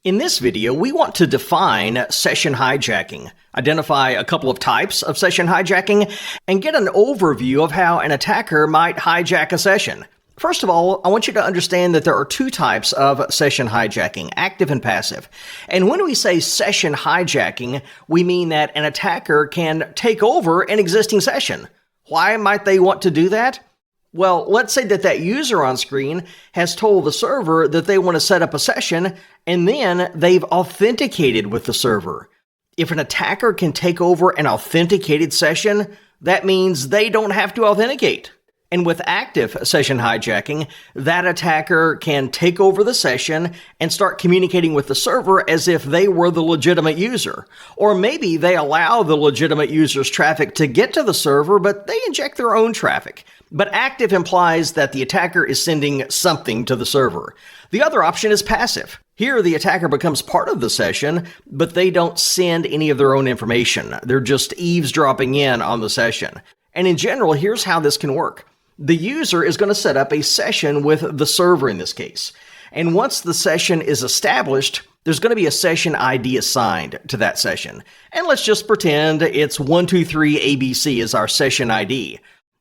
In this video, we want to define session hijacking, identify a couple of types of session hijacking, and get an overview of how an attacker might hijack a session. First of all, I want you to understand that there are two types of session hijacking, active and passive. And when we say session hijacking, we mean that an attacker can take over an existing session. Why might they want to do that? Well, let's say that user on screen has told the server that they want to set up a session, and then they've authenticated with the server. If an attacker can take over an authenticated session, that means they don't have to authenticate. And with active session hijacking, that attacker can take over the session and start communicating with the server as if they were the legitimate user. Or maybe they allow the legitimate user's traffic to get to the server, but they inject their own traffic. But active implies that the attacker is sending something to the server. The other option is passive. Here, the attacker becomes part of the session, but they don't send any of their own information. They're just eavesdropping in on the session. And in general, here's how this can work. The user is going to set up a session with the server in this case. And once the session is established, there's going to be a session ID assigned to that session. And let's just pretend it's 123ABC is our session ID.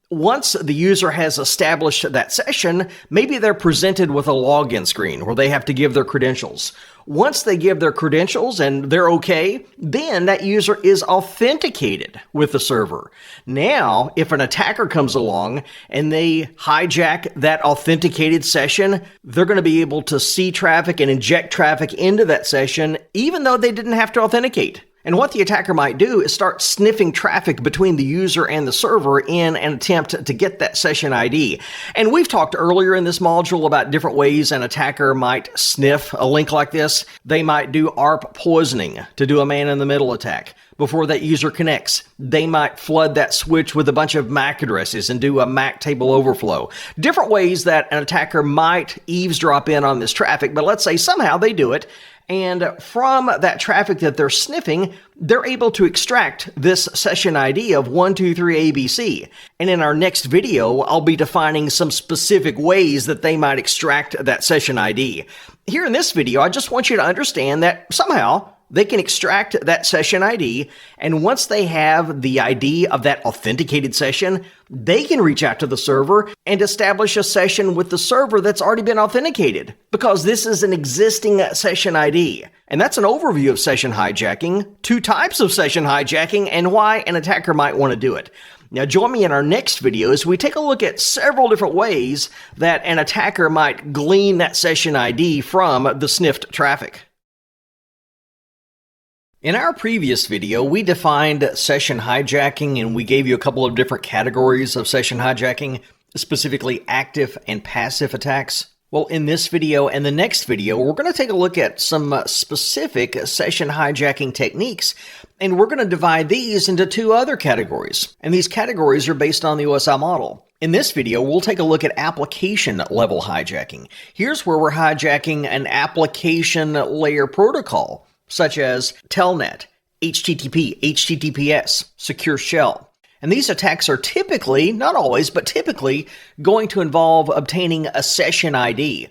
Once the user has established that session, maybe they're presented with a login screen where they have to give their credentials. Once they give their credentials and they're okay, then that user is authenticated with the server. Now, if an attacker comes along and they hijack that authenticated session, they're going to be able to see traffic and inject traffic into that session, even though they didn't have to authenticate. And what the attacker might do is start sniffing traffic between the user and the server in an attempt to get that session ID. And we've talked earlier in this module about different ways an attacker might sniff a link like this. They might do ARP poisoning to do a man-in-the-middle attack. Before that user connects, they might flood that switch with a bunch of MAC addresses and do a MAC table overflow. Different ways that an attacker might eavesdrop in on this traffic, but let's say somehow they do it. And from that traffic that they're sniffing, they're able to extract this session ID of 123ABC. And in our next video, I'll be defining some specific ways that they might extract that session ID. Here in this video, I just want you to understand that somehow they can extract that session ID, and once they have the ID of that authenticated session, they can reach out to the server and establish a session with the server that's already been authenticated, because this is an existing session ID. And that's an overview of session hijacking, two types of session hijacking, and why an attacker might want to do it. Now join me in our next video as we take a look at several different ways that an attacker might glean that session ID from the sniffed traffic. In our previous video, we defined session hijacking and we gave you a couple of different categories of session hijacking, specifically active and passive attacks. Well, in this video and the next video, we're going to take a look at some specific session hijacking techniques, and we're going to divide these into two other categories. And these categories are based on the OSI model. In this video, we'll take a look at application level hijacking. Here's where we're hijacking an application layer protocol, such as Telnet, HTTP, HTTPS, Secure Shell. And these attacks are typically, not always, but typically going to involve obtaining a session ID.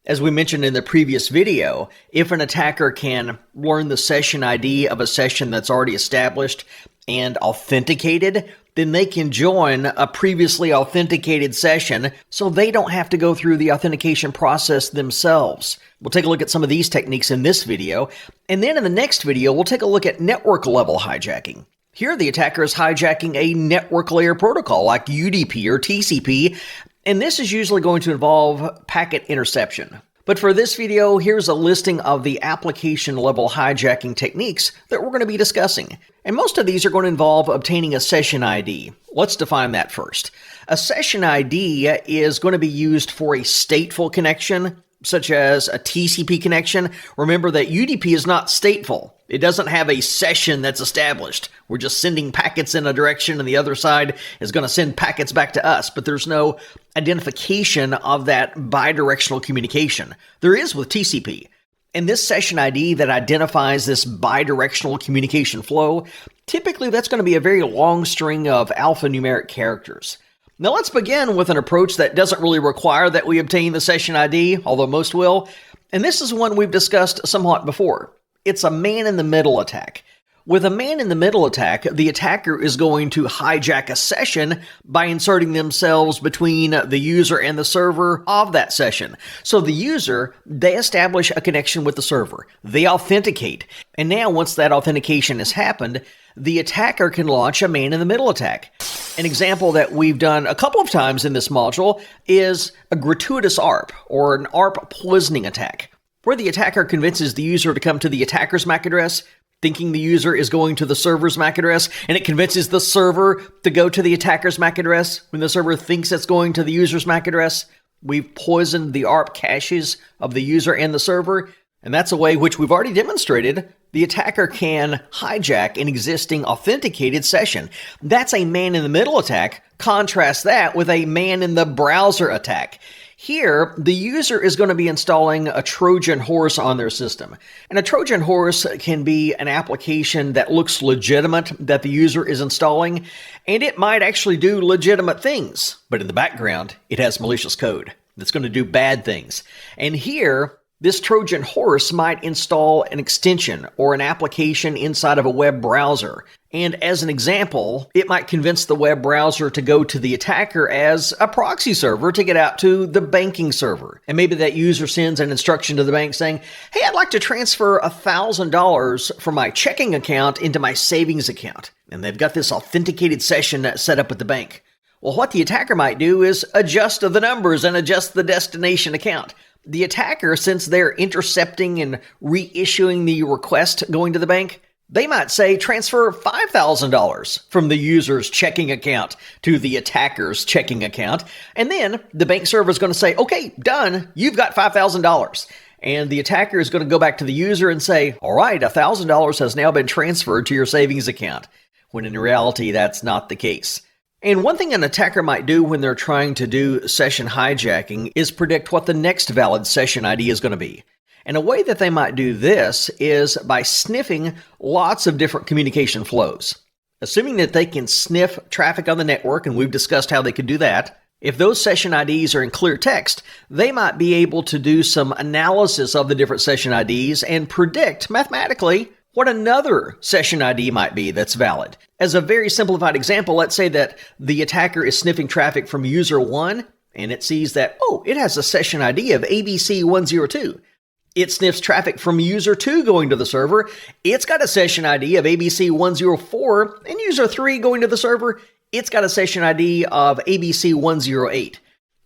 As we mentioned in the previous video, if an attacker can learn the session ID of a session that's already established and authenticated, then they can join a previously authenticated session so they don't have to go through the authentication process themselves. We'll take a look at some of these techniques in this video, and then in the next video, we'll take a look at network level hijacking. Here, the attacker is hijacking a network layer protocol like UDP or TCP, and this is usually going to involve packet interception. But for this video, here's a listing of the application level hijacking techniques that we're going to be discussing. And most of these are going to involve obtaining a session ID. Let's define that first. A session ID is going to be used for a stateful connection, such as a TCP connection. Remember that UDP is not stateful. It doesn't have a session that's established. We're just sending packets in a direction and the other side is going to send packets back to us, but there's no identification of that bidirectional communication. There is with TCP. And this session ID that identifies this bidirectional communication flow, typically that's going to be a very long string of alphanumeric characters. Now let's begin with an approach that doesn't really require that we obtain the session ID, although most will. And this is one we've discussed somewhat before. It's a man-in-the-middle attack. With a man-in-the-middle attack, the attacker is going to hijack a session by inserting themselves between the user and the server of that session. So the user, they establish a connection with the server. They authenticate. And now once that authentication has happened, the attacker can launch a man-in-the-middle attack. An example that we've done a couple of times in this module is a gratuitous ARP, or an ARP poisoning attack, where the attacker convinces the user to come to the attacker's MAC address, thinking the user is going to the server's MAC address, and it convinces the server to go to the attacker's MAC address when the server thinks it's going to the user's MAC address. We've poisoned the ARP caches of the user and the server, and that's a way which we've already demonstrated the attacker can hijack an existing authenticated session. That's a man-in-the-middle attack. Contrast that with a man-in-the-browser attack. Here, the user is going to be installing a Trojan horse on their system. And a Trojan horse can be an application that looks legitimate that the user is installing, and it might actually do legitimate things. But in the background, it has malicious code that's going to do bad things. And here, this Trojan horse might install an extension or an application inside of a web browser. And as an example, it might convince the web browser to go to the attacker as a proxy server to get out to the banking server. And maybe that user sends an instruction to the bank saying, hey, I'd like to transfer $1,000 from my checking account into my savings account. And they've got this authenticated session set up at the bank. Well, what the attacker might do is adjust the numbers and adjust the destination account. The attacker, since they're intercepting and reissuing the request going to the bank, they might say transfer $5,000 from the user's checking account to the attacker's checking account. And then the bank server is going to say, okay, done, you've got $5,000. And the attacker is going to go back to the user and say, all right, $1,000 has now been transferred to your savings account. When in reality, that's not the case. And one thing an attacker might do when they're trying to do session hijacking is predict what the next valid session ID is going to be. And a way that they might do this is by sniffing lots of different communication flows. Assuming that they can sniff traffic on the network, and we've discussed how they could do that, if those session IDs are in clear text, they might be able to do some analysis of the different session IDs and predict mathematically what another session ID might be that's valid. As a very simplified example, let's say that the attacker is sniffing traffic from user 1, and it sees that, oh, it has a session ID of ABC102. It sniffs traffic from user 2 going to the server. It's got a session ID of ABC104, and user 3 going to the server, it's got a session ID of ABC108.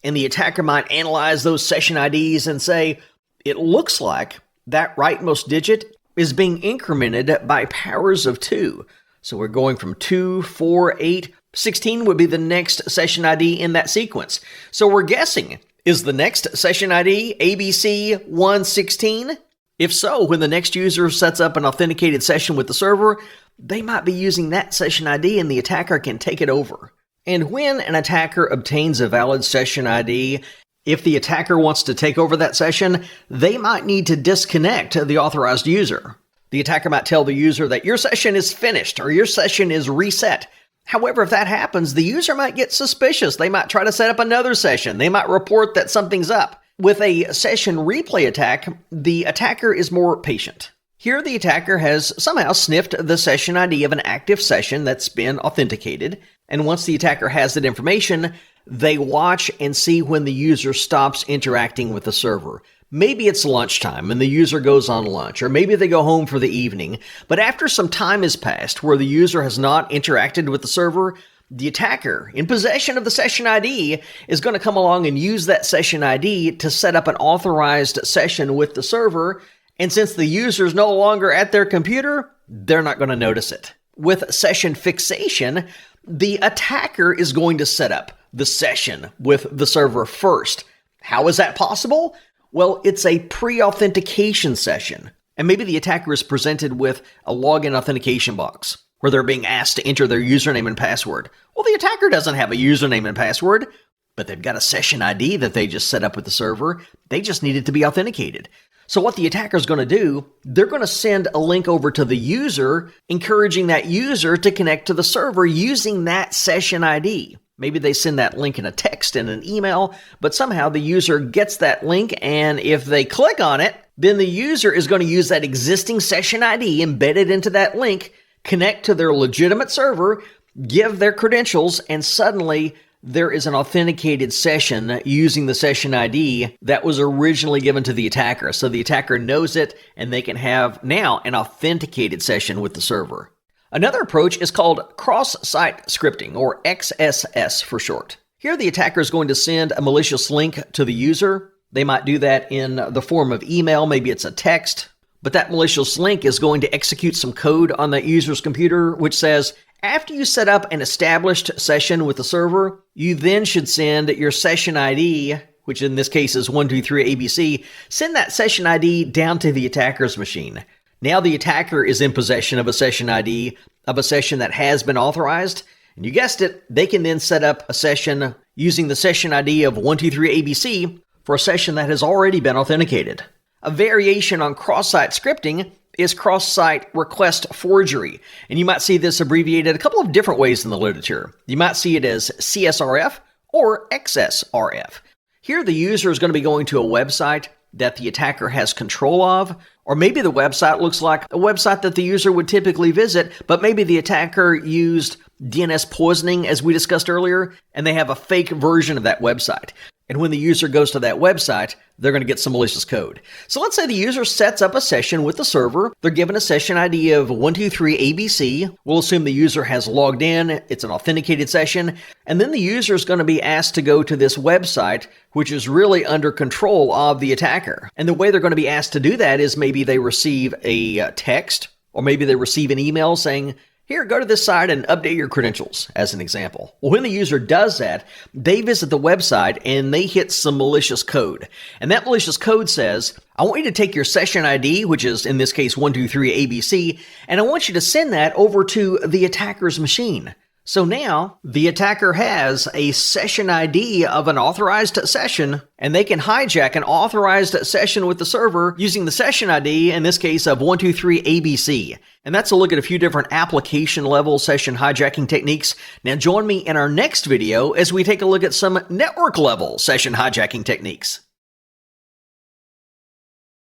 And the attacker might analyze those session IDs and say, it looks like that rightmost digit is being incremented by powers of 2. So we're going from 2, 4, 8, 16 would be the next session ID in that sequence. So we're guessing, is the next session ID ABC 116? If so, when the next user sets up an authenticated session with the server, they might be using that session ID and the attacker can take it over. And when an attacker obtains a valid session ID, if the attacker wants to take over that session, they might need to disconnect the authorized user. The attacker might tell the user that your session is finished or your session is reset. However, if that happens, the user might get suspicious. They might try to set up another session. They might report that something's up. With a session replay attack, the attacker is more patient. Here, the attacker has somehow sniffed the session ID of an active session that's been authenticated. And once the attacker has that information, they watch and see when the user stops interacting with the server. Maybe it's lunchtime and the user goes on lunch, or maybe they go home for the evening. But after some time has passed where the user has not interacted with the server, the attacker, in possession of the session ID, is going to come along and use that session ID to set up an authorized session with the server. And since the user is no longer at their computer, they're not going to notice it. With session fixation, the attacker is going to set up the session with the server first. How is that possible? Well, it's a pre-authentication session. And maybe the attacker is presented with a login authentication box where they're being asked to enter their username and password. Well, the attacker doesn't have a username and password, but they've got a session ID that they just set up with the server. They just need it to be authenticated. So what the attacker is going to do, they're going to send a link over to the user, encouraging that user to connect to the server using that session ID. Maybe they send that link in a text and an email, but somehow the user gets that link, and if they click on it, then the user is going to use that existing session ID embedded into that link, connect to their legitimate server, give their credentials, and suddenly there is an authenticated session using the session ID that was originally given to the attacker. So the attacker knows it, and they can have now an authenticated session with the server. Another approach is called cross-site scripting, or XSS for short. Here the attacker is going to send a malicious link to the user. They might do that in the form of email, maybe it's a text, but that malicious link is going to execute some code on that user's computer which says, after you set up an established session with the server, you then should send your session ID, which in this case is 123ABC, send that session ID down to the attacker's machine. Now the attacker is in possession of a session ID of a session that has been authorized, and you guessed it, they can then set up a session using the session ID of 123ABC for a session that has already been authenticated. A variation on cross-site scripting is cross-site request forgery, and you might see this abbreviated a couple of different ways in the literature. You might see it as CSRF or XSRF. Here the user is going to be going to a website that the attacker has control of, or maybe the website looks like a website that the user would typically visit, but maybe the attacker used DNS poisoning as we discussed earlier, and they have a fake version of that website. And when the user goes to that website, they're going to get some malicious code. So let's say the user sets up a session with the server. They're given a session ID of 123ABC. We'll assume the user has logged in. It's an authenticated session. And then the user is going to be asked to go to this website, which is really under control of the attacker. And the way they're going to be asked to do that is maybe they receive a text, or maybe they receive an email saying, here, go to this site and update your credentials, as an example. Well, when the user does that, they visit the website and they hit some malicious code. And that malicious code says, I want you to take your session ID, which is in this case 123ABC, and I want you to send that over to the attacker's machine. So now the attacker has a session ID of an authorized session, and they can hijack an authorized session with the server using the session ID, in this case of 123ABC. And that's a look at a few different application level session hijacking techniques. Now join me in our next video as we take a look at some network level session hijacking techniques.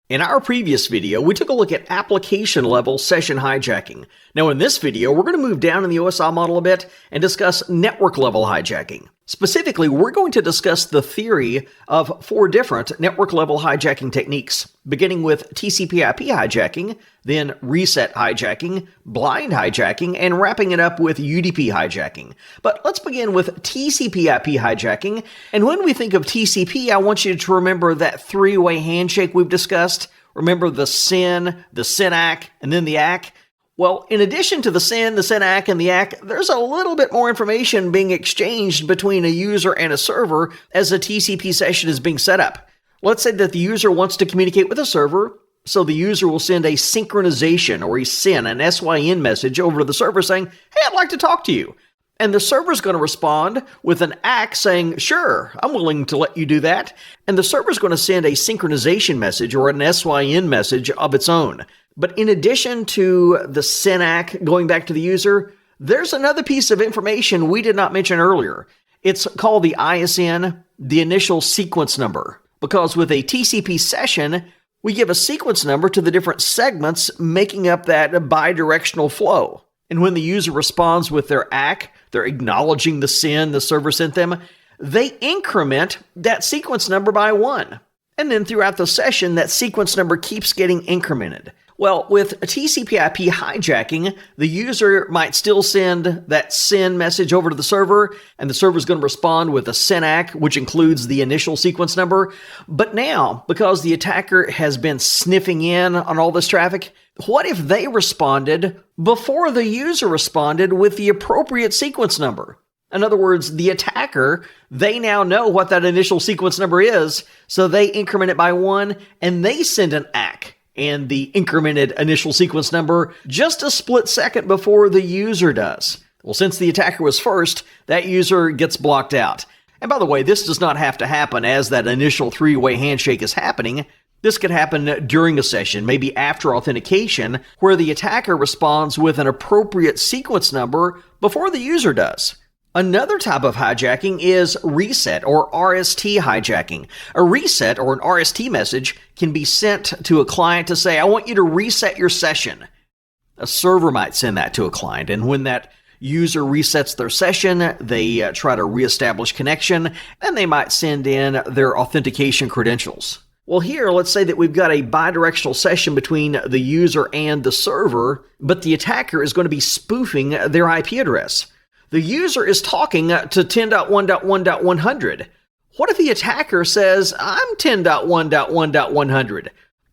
In our previous video, we took a look at application-level session hijacking. Now in this video, we're going to move down in the OSI model a bit and discuss network-level hijacking. Specifically, we're going to discuss the theory of 4 different network-level hijacking techniques, beginning with TCP/IP hijacking, then reset hijacking, blind hijacking, and wrapping it up with UDP hijacking. But let's begin with TCP/IP hijacking. And when we think of TCP, I want you to remember that 3-way handshake we've discussed. Remember the SYN, the SYN-ACK, and then the ACK? Well, in addition to the SYN, the SYN-ACK, and the ACK, there's a little bit more information being exchanged between a user and a server as a TCP session is being set up. Let's say that the user wants to communicate with a server, so the user will send a synchronization or a SYN, an SYN message over to the server saying, hey, I'd like to talk to you. And the server's going to respond with an ACK saying, sure, I'm willing to let you do that. And the server's going to send a synchronization message or an SYN message of its own. But in addition to the SYN-ACK going back to the user, there's another piece of information we did not mention earlier. It's called the ISN, the initial sequence number. Because with a TCP session, we give a sequence number to the different segments making up that bidirectional flow. And when the user responds with their ACK, they're acknowledging the SYN the server sent them, they increment that sequence number by 1. And then throughout the session, that sequence number keeps getting incremented. Well, with TCP/IP hijacking, the user might still send that SYN message over to the server, and the server is going to respond with a SYN-ACK, which includes the initial sequence number. But now, because the attacker has been sniffing in on all this traffic, what if they responded before the user responded with the appropriate sequence number? In other words, the attacker, they now know what that initial sequence number is, so they increment it by 1, and they send an ACK and the incremented initial sequence number just a split second before the user does. Well, since the attacker was first, that user gets blocked out. And by the way, this does not have to happen as that initial 3-way handshake is happening. This could happen during a session, maybe after authentication, where the attacker responds with an appropriate sequence number before the user does. Another type of hijacking is reset or RST hijacking. A reset or an RST message can be sent to a client to say, I want you to reset your session. A server might send that to a client, and when that user resets their session, they try to reestablish connection, and they might send in their authentication credentials. Well, here, let's say that we've got a bidirectional session between the user and the server, but the attacker is going to be spoofing their IP address. The user is talking to 10.1.1.100. What if the attacker says, I'm 10.1.1.100?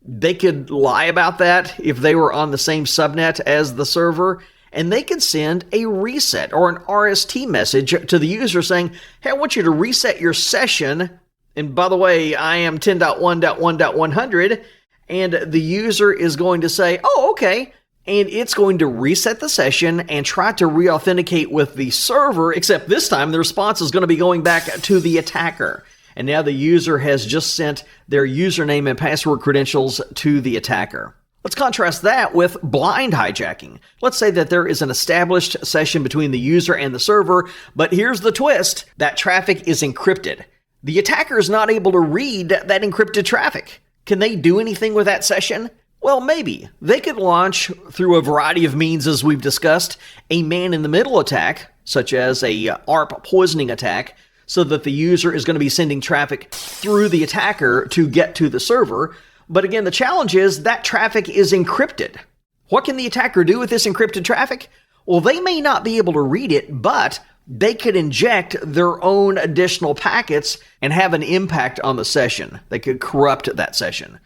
They could lie about that if they were on the same subnet as the server, and they could send a reset or an RST message to the user saying, hey, I want you to reset your session. And by the way, I am 10.1.1.100. And the user is going to say, oh, okay. And it's going to reset the session and try to re-authenticate with the server, except this time the response is going to be going back to the attacker. And now the user has just sent their username and password credentials to the attacker. Let's contrast that with blind hijacking. Let's say that there is an established session between the user and the server, but here's the twist. That traffic is encrypted. The attacker is not able to read that encrypted traffic. Can they do anything with that session? Well, maybe. They could launch, through a variety of means as we've discussed, a man-in-the-middle attack, such as a ARP poisoning attack, so that the user is going to be sending traffic through the attacker to get to the server. But again, the challenge is that traffic is encrypted. What can the attacker do with this encrypted traffic? Well, they may not be able to read it, but they could inject their own additional packets and have an impact on the session. They could corrupt that session.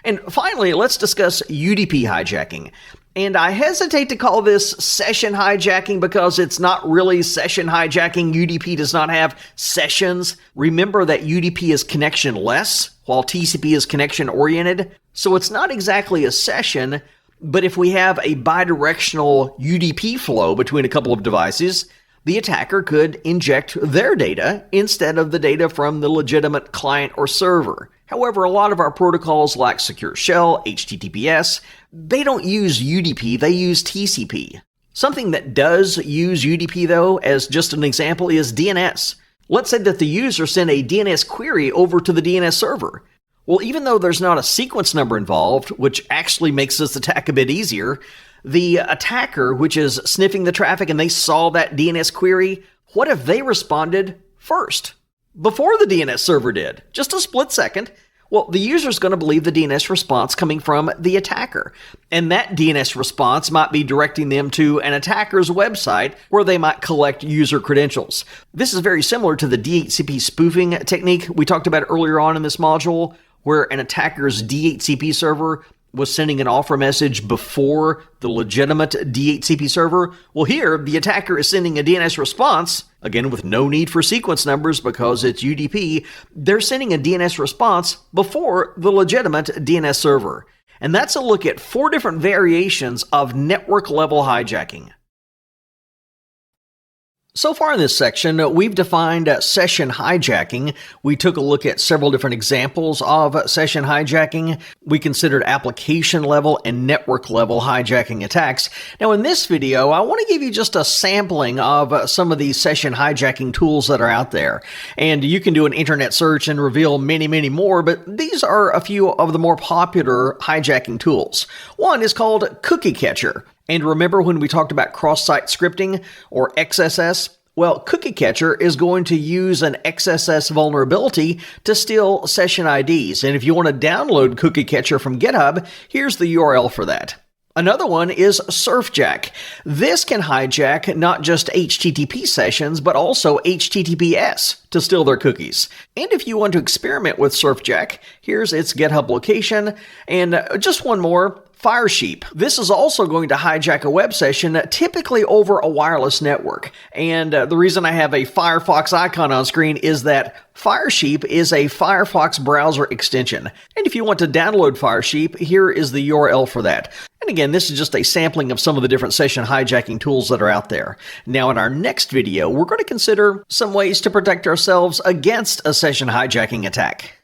And finally, let's discuss UDP hijacking. And I hesitate to call this session hijacking because it's not really session hijacking. UDP does not have sessions. Remember that UDP is connection-less, while TCP is connection-oriented. So it's not exactly a session, but if we have a bidirectional UDP flow between a couple of devices, the attacker could inject their data instead of the data from the legitimate client or server. However, a lot of our protocols like Secure Shell, HTTPS, they don't use UDP, they use TCP. Something that does use UDP though, as just an example, is DNS. Let's say that the user sent a DNS query over to the DNS server. Well, even though there's not a sequence number involved, which actually makes this attack a bit easier, the attacker, which is sniffing the traffic and they saw that DNS query, what if they responded first? Before the DNS server did, just a split second. Well, the user's going to believe the DNS response coming from the attacker. And that DNS response might be directing them to an attacker's website where they might collect user credentials. This is very similar to the DHCP spoofing technique we talked about earlier on in this module, where an attacker's DHCP server was sending an offer message before the legitimate DHCP server. Well, here, the attacker is sending a DNS response, again with no need for sequence numbers because it's UDP. They're sending a DNS response before the legitimate DNS server. And that's a look at 4 different variations of network-level hijacking. So far in this section, we've defined session hijacking. We took a look at several different examples of session hijacking. We considered application level and network level hijacking attacks. Now in this video, I want to give you just a sampling of some of these session hijacking tools that are out there. And you can do an internet search and reveal many, many more, but these are a few of the more popular hijacking tools. One is called Cookie Catcher. And remember when we talked about cross-site scripting or XSS? Well, Cookie Catcher is going to use an XSS vulnerability to steal session IDs. And if you want to download Cookie Catcher from GitHub, here's the URL for that. Another one is Surfjack. This can hijack not just HTTP sessions, but also HTTPS to steal their cookies. And if you want to experiment with Surfjack, here's its GitHub location. And just one more. Firesheep. This is also going to hijack a web session, typically over a wireless network. And the reason I have a Firefox icon on screen is that Firesheep is a Firefox browser extension. And if you want to download Firesheep, here is the URL for that. And again, this is just a sampling of some of the different session hijacking tools that are out there. Now in our next video, we're going to consider some ways to protect ourselves against a session hijacking attack.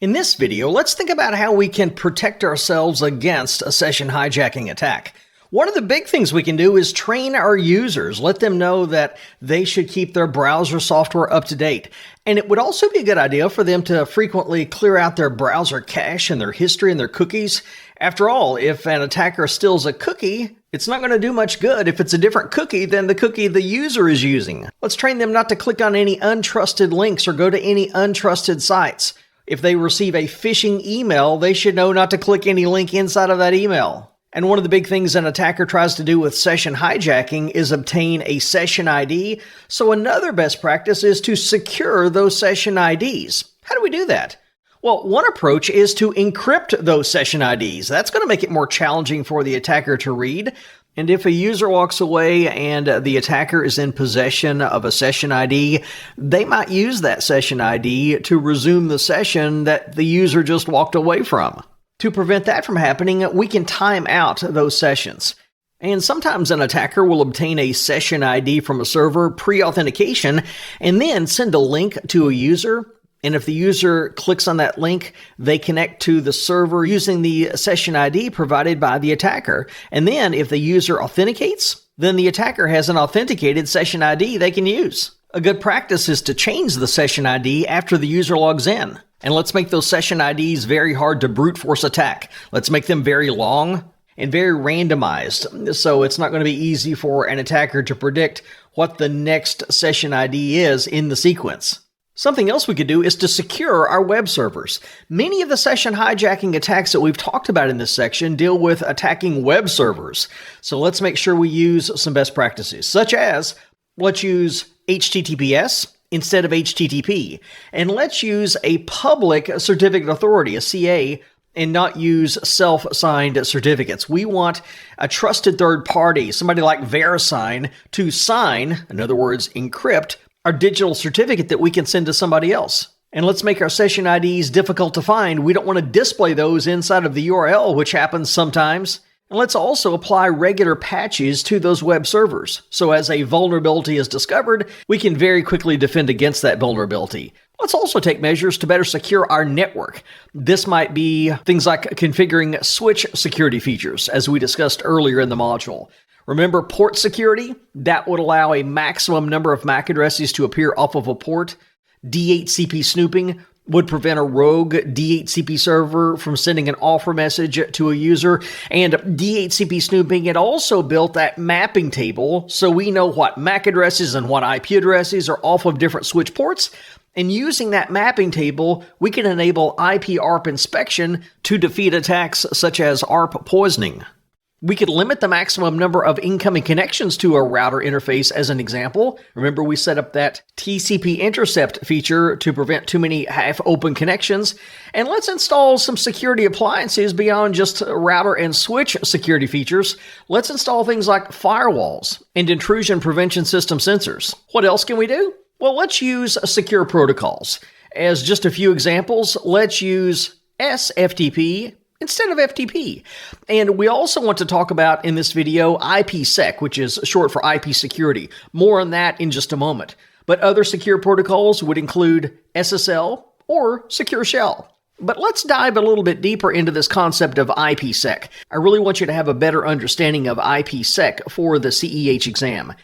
In this video, let's think about how we can protect ourselves against a session hijacking attack. One of the big things we can do is train our users, let them know that they should keep their browser software up to date. And it would also be a good idea for them to frequently clear out their browser cache and their history and their cookies. After all, if an attacker steals a cookie, it's not going to do much good if it's a different cookie than the cookie the user is using. Let's train them not to click on any untrusted links or go to any untrusted sites. If they receive a phishing email, they should know not to click any link inside of that email. And one of the big things an attacker tries to do with session hijacking is obtain a session ID. So another best practice is to secure those session IDs. How do we do that? Well, one approach is to encrypt those session IDs. That's going to make it more challenging for the attacker to read. And if a user walks away and the attacker is in possession of a session ID, they might use that session ID to resume the session that the user just walked away from. To prevent that from happening, we can time out those sessions. And sometimes an attacker will obtain a session ID from a server pre-authentication and then send a link to a user. And if the user clicks on that link, they connect to the server using the session ID provided by the attacker. And then if the user authenticates, then the attacker has an authenticated session ID they can use. A good practice is to change the session ID after the user logs in. And let's make those session IDs very hard to brute force attack. Let's make them very long and very randomized, so it's not going to be easy for an attacker to predict what the next session ID is in the sequence. Something else we could do is to secure our web servers. Many of the session hijacking attacks that we've talked about in this section deal with attacking web servers. So let's make sure we use some best practices, such as let's use HTTPS instead of HTTP. And let's use a public certificate authority, a CA, and not use self-signed certificates. We want a trusted third party, somebody like VeriSign, to sign, in other words, encrypt, our digital certificate that we can send to somebody else. And let's make our session IDs difficult to find. We don't want to display those inside of the URL, which happens sometimes. And let's also apply regular patches to those web servers. So as a vulnerability is discovered, we can very quickly defend against that vulnerability. Let's also take measures to better secure our network. This might be things like configuring switch security features, as we discussed earlier in the module. Remember port security? That would allow a maximum number of MAC addresses to appear off of a port. DHCP snooping would prevent a rogue DHCP server from sending an offer message to a user. And DHCP snooping, it also built that mapping table so we know what MAC addresses and what IP addresses are off of different switch ports. And using that mapping table, we can enable IP ARP inspection to defeat attacks such as ARP poisoning. We could limit the maximum number of incoming connections to a router interface as an example. Remember, we set up that TCP intercept feature to prevent too many half-open connections. And let's install some security appliances beyond just router and switch security features. Let's install things like firewalls and intrusion prevention system sensors. What else can we do? Well, let's use secure protocols. As just a few examples, let's use SFTP instead of FTP. And we also want to talk about in this video IPsec, which is short for IP security. More on that in just a moment. But other secure protocols would include SSL or Secure Shell. But let's dive a little bit deeper into this concept of IPsec. I really want you to have a better understanding of IPsec for the CEH exam.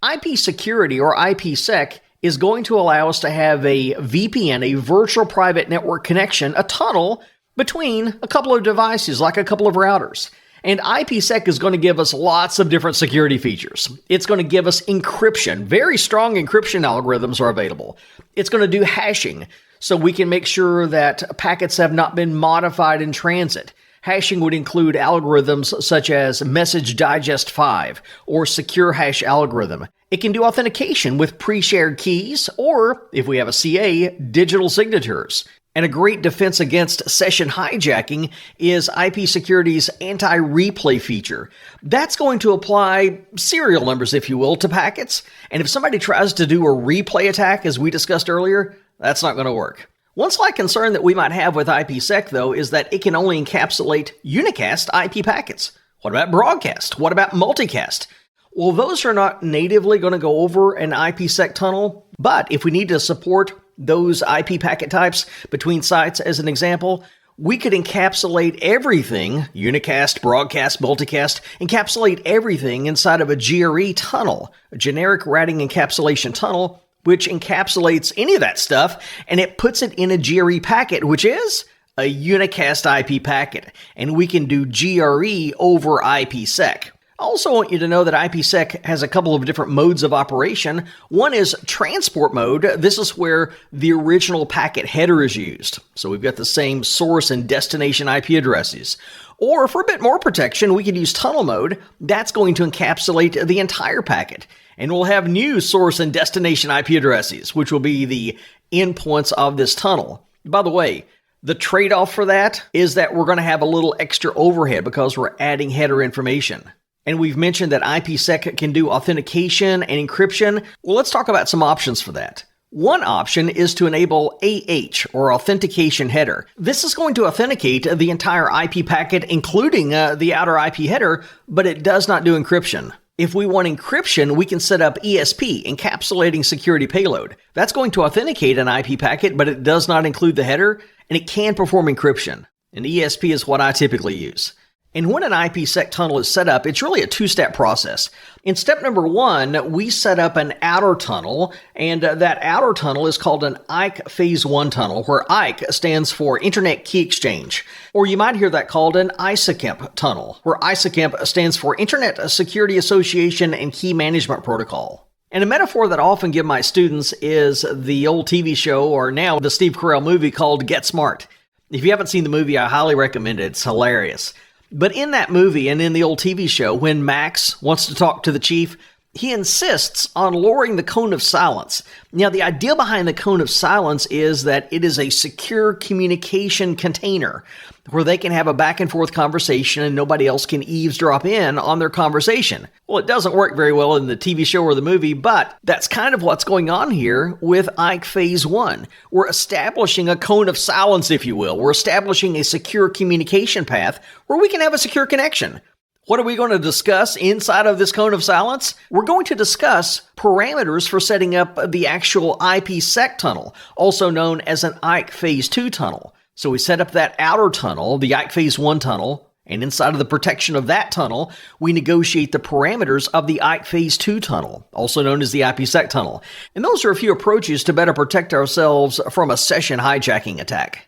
IP security or IPsec is going to allow us to have a VPN, a virtual private network connection, a tunnel between a couple of devices, like a couple of routers. And IPsec is going to give us lots of different security features. It's going to give us encryption. Very strong encryption algorithms are available. It's going to do hashing, so we can make sure that packets have not been modified in transit. Hashing would include algorithms such as Message Digest 5 or Secure Hash algorithm. It can do authentication with pre-shared keys, or, if we have a CA, digital signatures. And a great defense against session hijacking is IP Security's anti-replay feature. That's going to apply serial numbers, if you will, to packets. And if somebody tries to do a replay attack, as we discussed earlier, that's not going to work. One slight concern that we might have with IPsec, though, is that it can only encapsulate unicast IP packets. What about broadcast? What about multicast? Well, those are not natively going to go over an IPsec tunnel, but if we need to support those IP packet types between sites, as an example, we could encapsulate everything, unicast, broadcast, multicast, encapsulate everything inside of a GRE tunnel, a generic routing encapsulation tunnel, which encapsulates any of that stuff, and it puts it in a GRE packet, which is a unicast IP packet, and we can do GRE over IPsec. I also want you to know that IPsec has a couple of different modes of operation. One is transport mode. This is where the original packet header is used. So we've got the same source and destination IP addresses. Or for a bit more protection, we could use tunnel mode. That's going to encapsulate the entire packet. And we'll have new source and destination IP addresses, which will be the endpoints of this tunnel. By the way, the trade-off for that is that we're going to have a little extra overhead because we're adding header information. And we've mentioned that IPsec can do authentication and encryption. Well, let's talk about some options for that. One option is to enable AH, or authentication header. This is going to authenticate the entire IP packet, including the outer IP header, but it does not do encryption. If we want encryption, we can set up ESP, encapsulating security payload. That's going to authenticate an IP packet, but it does not include the header, and it can perform encryption. And ESP is what I typically use. And when an IPsec tunnel is set up, it's really a two-step process. In step number 1, we set up an outer tunnel, and that outer tunnel is called an IKE Phase 1 tunnel, where IKE stands for Internet Key Exchange. Or you might hear that called an ISAKMP tunnel, where ISAKMP stands for Internet Security Association and Key Management Protocol. And a metaphor that I often give my students is the old TV show, or now the Steve Carell movie called Get Smart. If you haven't seen the movie, I highly recommend it. It's hilarious. But in that movie and in the old TV show, when Max wants to talk to the chief, he insists on lowering the cone of silence. Now, the idea behind the cone of silence is that it is a secure communication container where they can have a back and forth conversation and nobody else can eavesdrop in on their conversation. Well, it doesn't work very well in the TV show or the movie, but that's kind of what's going on here with IKE Phase 1. We're establishing a cone of silence, if you will. We're establishing a secure communication path where we can have a secure connection. What are we going to discuss inside of this cone of silence? We're going to discuss parameters for setting up the actual IPsec tunnel, also known as an IKE Phase 2 tunnel. So we set up that outer tunnel, the IKE Phase 1 tunnel, and inside of the protection of that tunnel, we negotiate the parameters of the IKE Phase 2 tunnel, also known as the IPsec tunnel. And those are a few approaches to better protect ourselves from a session hijacking attack.